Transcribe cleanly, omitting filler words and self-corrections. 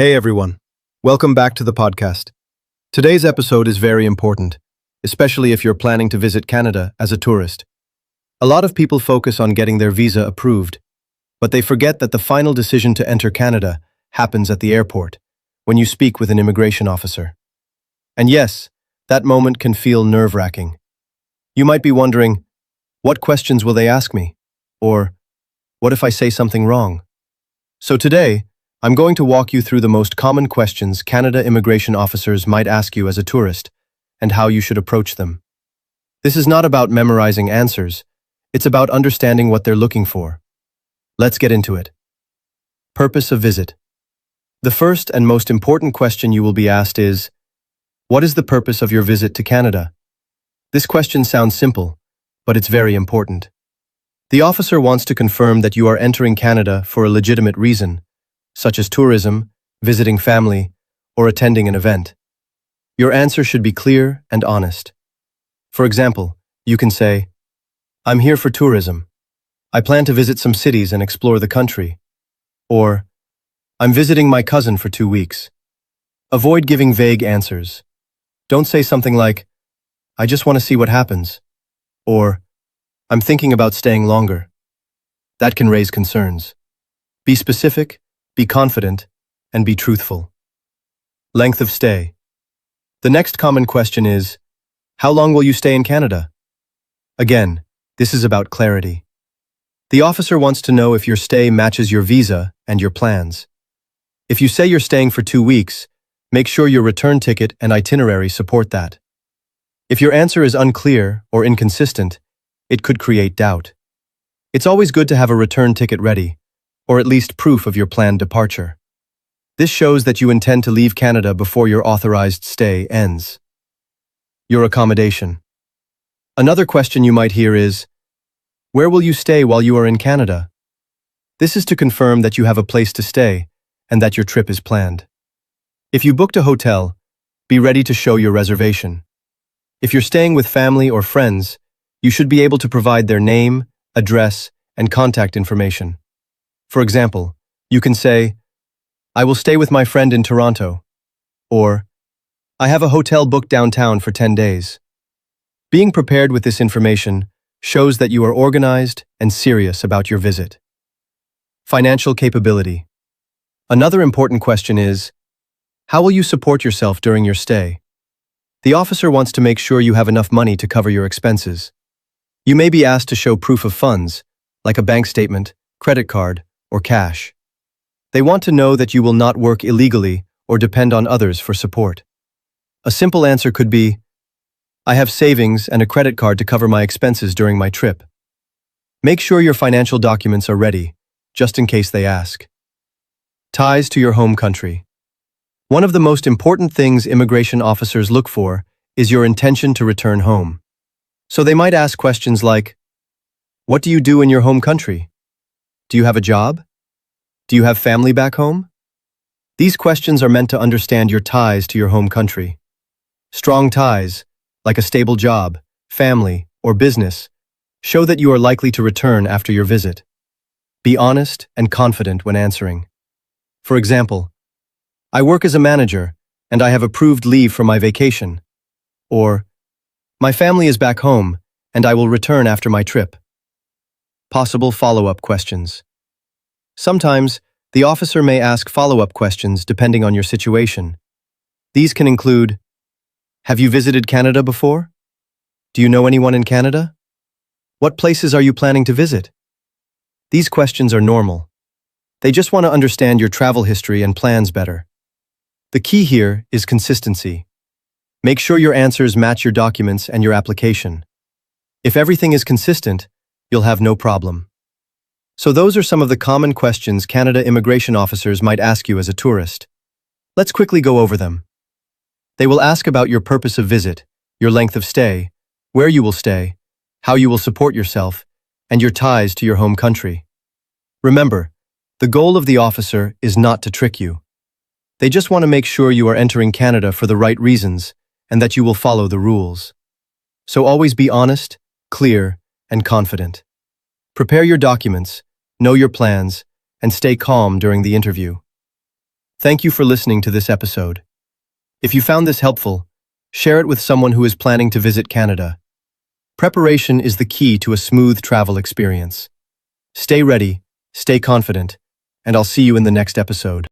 Hey everyone, welcome back to the podcast. Today's episode is very important, especially if you're planning to visit Canada as a tourist. A lot of people focus on getting their visa approved, but they forget that the final decision to enter Canada happens at the airport, when you speak with an immigration officer. And yes, that moment can feel nerve-wracking. You might be wondering, what questions will they ask me? Or, what if I say something wrong? So today, I'm going to walk you through the most common questions Canada immigration officers might ask you as a tourist, and how you should approach them. This is not about memorizing answers, it's about understanding what they're looking for. Let's get into it. Purpose of visit. The first and most important question you will be asked is, what is the purpose of your visit to Canada? This question sounds simple, but it's very important. The officer wants to confirm that you are entering Canada for a legitimate reason, such as tourism, visiting family, or attending an event. Your answer should be clear and honest. For example, you can say, I'm here for tourism. I plan to visit some cities and explore the country. Or, I'm visiting my cousin for 2 weeks. Avoid giving vague answers. Don't say something like, I just want to see what happens. Or, I'm thinking about staying longer. That can raise concerns. Be specific, be confident, and be truthful. Length of stay. The next common question is, how long will you stay in Canada? Again, this is about clarity. The officer wants to know if your stay matches your visa and your plans. If you say you're staying for 2 weeks, make sure your return ticket and itinerary support that. If your answer is unclear or inconsistent, it could create doubt. It's always good to have a return ticket ready, or at least proof of your planned departure. This shows that you intend to leave Canada before your authorized stay ends. Your accommodation. Another question you might hear is, where will you stay while you are in Canada? This is to confirm that you have a place to stay and that your trip is planned. If you booked a hotel, be ready to show your reservation. If you're staying with family or friends, you should be able to provide their name, address, and contact information. For example, you can say, I will stay with my friend in Toronto, or I have a hotel booked downtown for 10 days. Being prepared with this information shows that you are organized and serious about your visit. Financial capability. Another important question is, how will you support yourself during your stay? The officer wants to make sure you have enough money to cover your expenses. You may be asked to show proof of funds, like a bank statement, credit card, or cash. They want to know that you will not work illegally or depend on others for support. A simple answer could be, I have savings and a credit card to cover my expenses during my trip. Make sure your financial documents are ready, just in case they ask. Ties to your home country. One of the most important things immigration officers look for is your intention to return home. So they might ask questions like, what do you do in your home country? Do you have a job? Do you have family back home? These questions are meant to understand your ties to your home country. Strong ties, like a stable job, family, or business, show that you are likely to return after your visit. Be honest and confident when answering. For example, I work as a manager, and I have approved leave for my vacation. Or, my family is back home, and I will return after my trip. Possible follow-up questions. Sometimes, the officer may ask follow-up questions depending on your situation. These can include, have you visited Canada before? Do you know anyone in Canada? What places are you planning to visit? These questions are normal. They just want to understand your travel history and plans better. The key here is consistency. Make sure your answers match your documents and your application. If everything is consistent, you'll have no problem. So those are some of the common questions Canada immigration officers might ask you as a tourist. Let's quickly go over them. They will ask about your purpose of visit, your length of stay, where you will stay, how you will support yourself, and your ties to your home country. Remember, the goal of the officer is not to trick you. They just want to make sure you are entering Canada for the right reasons and that you will follow the rules. So always be honest, clear, and confident. Prepare your documents, know your plans, and stay calm during the interview. Thank you for listening to this episode. If you found this helpful, share it with someone who is planning to visit Canada. Preparation is the key to a smooth travel experience. Stay ready, stay confident, and I'll see you in the next episode.